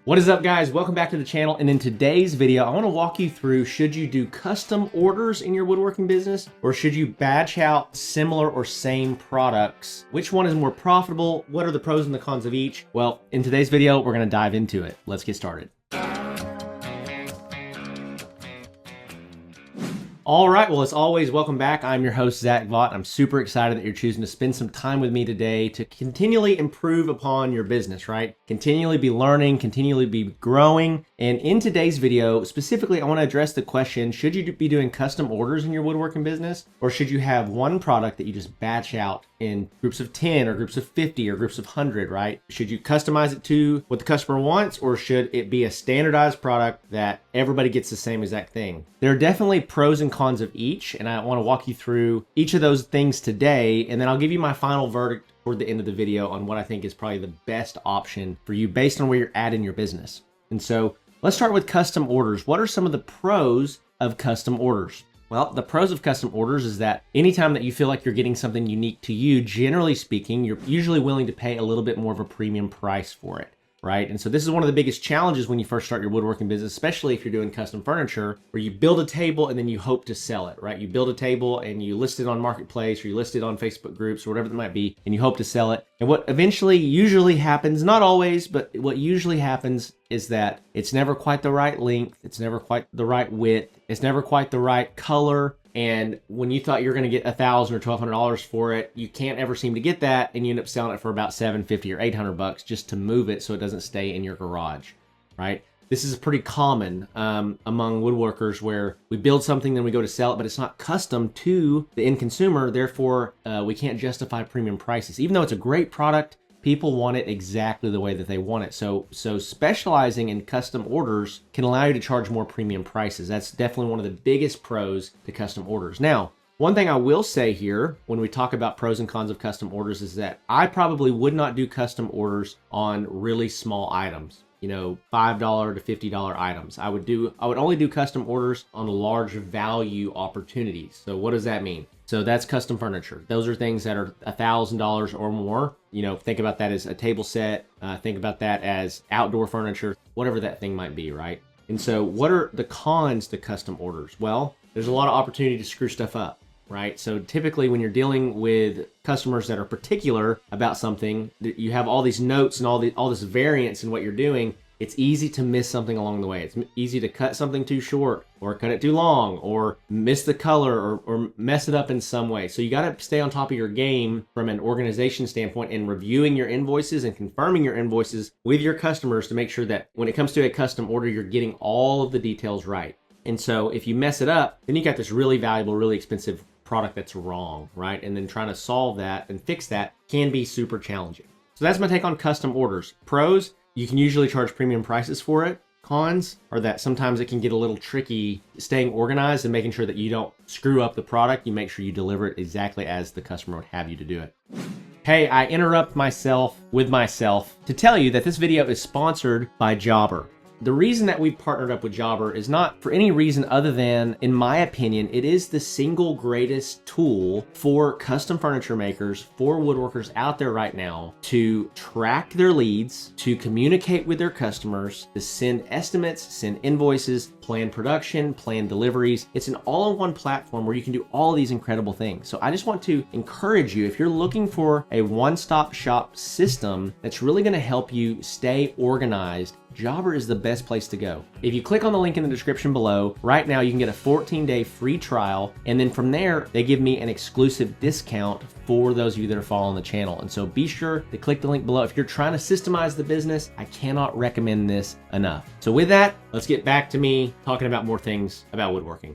What is up, guys? Welcome back to the channel. And in today's video, I want to walk you through, should you do custom orders in your woodworking business, or should you batch out similar or same products? Which one is more profitable? What are the pros and the cons of each? Well, in today's video, we're going to dive into it. Let's get started. All right, well, as always, welcome back. I'm your host, Zach Vaught. I'm super excited that you're choosing to spend some time with me today to continually improve upon your business, right? Continually be learning, continually be growing. And in today's video, specifically, I want to address the question, should you be doing custom orders in your woodworking business? Or should you have one product that you just batch out in groups of 10 or groups of 50 or groups of 100, right? Should you customize it to what the customer wants, or should it be a standardized product that everybody gets the same exact thing? There are definitely pros and cons of each, and I want to walk you through each of those things today, and then I'll give you my final verdict toward the end of the video on what I think is probably the best option for you based on where you're at in your business. And so let's start with custom orders. What are some of the pros of custom orders? Well, the pros of custom orders is that anytime that you feel like you're getting something unique to you, generally speaking, you're usually willing to pay a little bit more of a premium price for it, right? And so this is one of the biggest challenges when you first start your woodworking business, especially if you're doing custom furniture, where you build a table and then you hope to sell it, right? You build a table and you list it on Marketplace, or you list it on Facebook groups or whatever that might be, and you hope to sell it. And what eventually usually happens, not always, but what usually happens is that it's never quite the right length, it's never quite the right width, it's never quite the right color. And when you thought you were going to get $1,000 or $1,200 for it, you can't ever seem to get that, and you end up selling it for about $750 or $800 just to move it so it doesn't stay in your garage, right? This is pretty common among woodworkers, where we build something, then we go to sell it, but it's not custom to the end consumer. Therefore, we can't justify premium prices. Even though it's a great product, people want it exactly the way that they want it. So specializing in custom orders can allow you to charge more premium prices. That's definitely one of the biggest pros to custom orders. Now, one thing I will say here when we talk about pros and cons of custom orders is that I probably would not do custom orders on really small items. You know, $5 to $50 items. I would only do custom orders on large value opportunities. So what does that mean? So that's custom furniture. Those are things that are $1,000 or more. You know, think about that as a table set. Think about that as outdoor furniture, whatever that thing might be, right? And so what are the cons to custom orders? Well, there's a lot of opportunity to screw stuff up, right? So typically when you're dealing with customers that are particular about something, you have all these notes and all this variance in what you're doing. It's easy to miss something along the way. It's easy to cut something too short, or cut it too long, or miss the color, or mess it up in some way. So you got to stay on top of your game from an organization standpoint, and reviewing your invoices and confirming your invoices with your customers to make sure that when it comes to a custom order, you're getting all of the details right. And so if you mess it up, then you got this really valuable, really expensive product that's wrong, right? And then trying to solve that and fix that can be super challenging. So that's my take on custom orders. Pros, you can usually charge premium prices for it. Cons are that sometimes it can get a little tricky staying organized and making sure that you don't screw up the product. You make sure you deliver it exactly as the customer would have you to do it. Hey, I interrupt myself with myself to tell you that this video is sponsored by Jobber. The reason that we partnered up with Jobber is not for any reason other than, in my opinion, it is the single greatest tool for custom furniture makers, for woodworkers out there right now, to track their leads, to communicate with their customers, to send estimates, send invoices, plan production, plan deliveries. It's an all-in-one platform where you can do all of these incredible things. So I just want to encourage you, if you're looking for a one-stop shop system that's really going to help you stay organized, Jobber is the best place to go. If you click on the link in the description below, right now you can get a 14-day free trial, and then from there, they give me an exclusive discount for those of you that are following the channel. And so be sure to click the link below. If you're trying to systemize the business, I cannot recommend this enough. So with that, let's get back to me talking about more things about woodworking.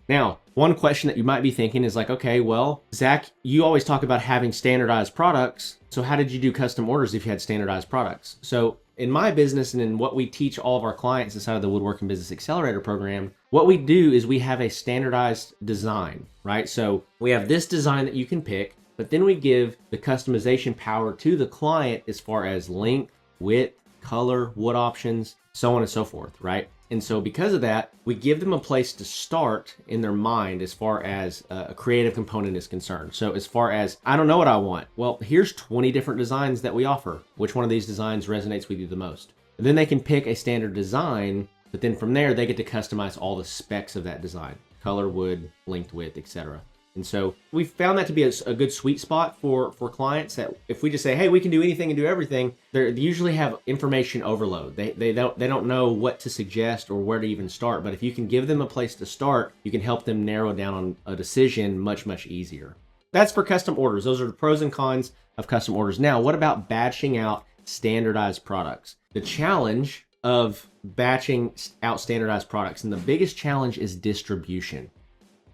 Now, one question that you might be thinking is like, okay, well, Zach, you always talk about having standardized products. So how did you do custom orders if you had standardized products? So in my business and in what we teach all of our clients inside of the Woodworking Business Accelerator program, what we do is we have a standardized design, right? So we have this design that you can pick, but then we give the customization power to the client as far as length, width, color, wood options, so on and so forth, right? And so because of that, we give them a place to start in their mind as far as a creative component is concerned. So as far as, I don't know what I want. Well, here's 20 different designs that we offer. Which one of these designs resonates with you the most? And then they can pick a standard design, but then from there, they get to customize all the specs of that design: color, wood, length, width, etc. And so we found that to be a good sweet spot for clients, that if we just say, hey, we can do anything and do everything, they usually have information overload. They don't know what to suggest or where to even start. But if you can give them a place to start, you can help them narrow down on a decision much, much easier. That's for custom orders. Those are the pros and cons of custom orders. Now, what about batching out standardized products? The challenge of batching out standardized products, and the biggest challenge, is distribution.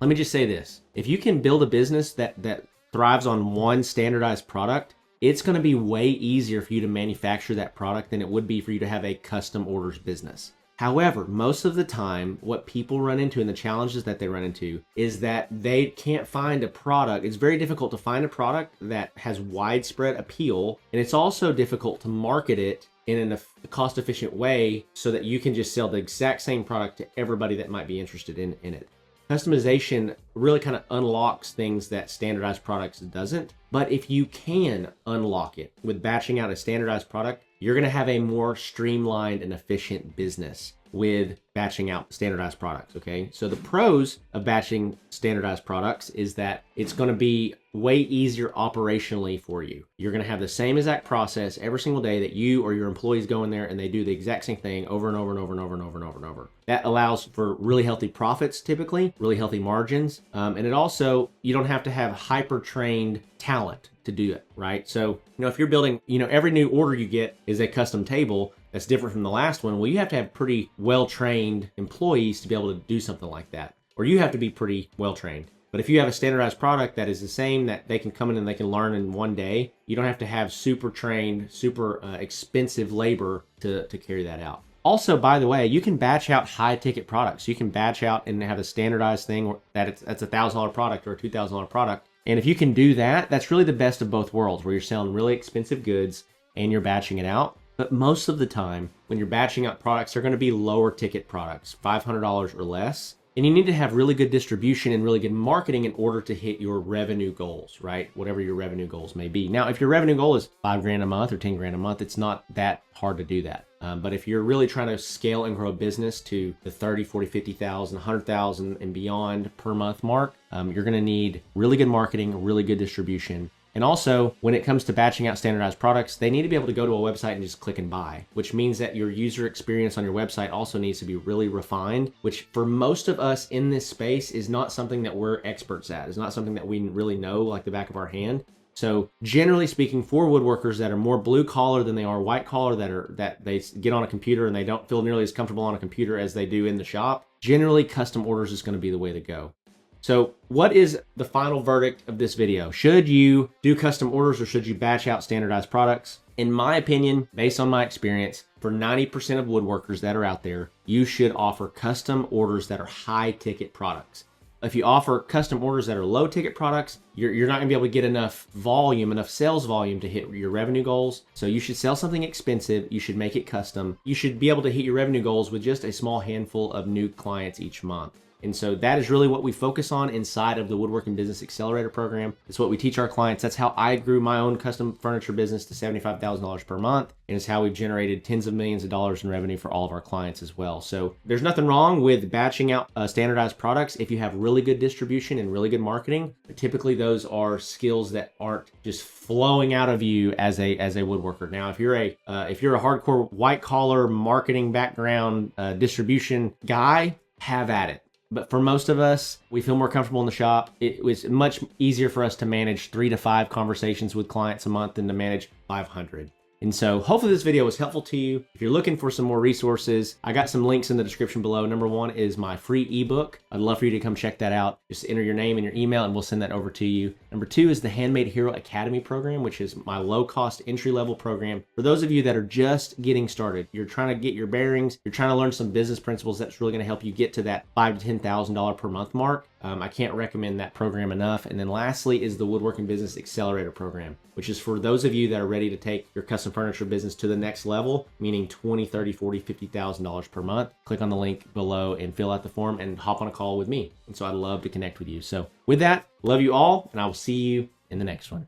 Let me just say this. If you can build a business that thrives on one standardized product, it's going to be way easier for you to manufacture that product than it would be for you to have a custom orders business. However, most of the time, what people run into and the challenges that they run into is that they can't find a product. It's very difficult to find a product that has widespread appeal, and it's also difficult to market it in a cost-efficient way so that you can just sell the exact same product to everybody that might be interested in it. Customization really kind of unlocks things that standardized products doesn't. But if you can unlock it with batching out a standardized product, you're going to have a more streamlined and efficient business with batching out standardized products, okay? So the pros of batching standardized products is that it's going to be way easier operationally for you. You're going to have the same exact process every single day that you or your employees go in there and they do the exact same thing over and over and over and over and over and over and over. That allows for really healthy profits, typically, really healthy margins. And it also, you don't have to have hyper-trained talent to do it, right? So, if you're building, every new order you get is a custom table that's different from the last one. Well, you have to have pretty well-trained employees to be able to do something like that, or you have to be pretty well-trained. But if you have a standardized product that is the same, that they can come in and they can learn in one day, you don't have to have super trained, super expensive labor to carry that out. Also, by the way, you can batch out high-ticket products. You can batch out and have a standardized thing that's a $1,000 product or a $2,000 product. And if you can do that, that's really the best of both worlds, where you're selling really expensive goods and you're batching it out. But most of the time, when you're batching out products, they're going to be lower ticket products, $500 or less. And you need to have really good distribution and really good marketing in order to hit your revenue goals, right? Whatever your revenue goals may be. Now, if your revenue goal is $5,000 a month or $10,000 a month, it's not that hard to do that. But if you're really trying to scale and grow a business to the 30, 40, 50,000, 100,000 and beyond per month mark, you're going to need really good marketing, really good distribution. And also, when it comes to batching out standardized products, they need to be able to go to a website and just click and buy, which means that your user experience on your website also needs to be really refined, which for most of us in this space is not something that we're experts at. It's not something that we really know like the back of our hand. So generally speaking, for woodworkers that are more blue collar than they are white collar, that they get on a computer and they don't feel nearly as comfortable on a computer as they do in the shop, generally custom orders is going to be the way to go. So what is the final verdict of this video? Should you do custom orders or should you batch out standardized products? In my opinion, based on my experience, for 90% of woodworkers that are out there, you should offer custom orders that are high ticket products. If you offer custom orders that are low ticket products, you're not gonna be able to get enough volume, enough sales volume to hit your revenue goals. So you should sell something expensive, you should make it custom. You should be able to hit your revenue goals with just a small handful of new clients each month. And so that is really what we focus on inside of the Woodworking Business Accelerator program. It's what we teach our clients. That's how I grew my own custom furniture business to $75,000 per month. And it's how we've generated tens of millions of dollars in revenue for all of our clients as well. So there's nothing wrong with batching out standardized products if you have really good distribution and really good marketing. But typically those are skills that aren't just flowing out of you as a woodworker. Now, if you're a hardcore white collar marketing background distribution guy, have at it. But for most of us, we feel more comfortable in the shop. It was much easier for us to manage 3 to 5 conversations with clients a month than to manage 500. And so hopefully this video was helpful to you. If you're looking for some more resources, I got some links in the description below. Number 1 is my free ebook. I'd love for you to come check that out. Just enter your name and your email and we'll send that over to you. Number 2 is the Handmade Hero Academy program, which is my low-cost entry-level program. For those of you that are just getting started, you're trying to get your bearings, you're trying to learn some business principles that's really gonna help you get to that $5,000 to $10,000 per month mark. I can't recommend that program enough. And then lastly is the Woodworking Business Accelerator program, which is for those of you that are ready to take your custom furniture business to the next level, meaning $20,000, $30,000, $40,000, $50,000 per month. Click on the link below and fill out the form and hop on a call with me. And so I'd love to connect with you. So with that, love you all, and I will see you in the next one.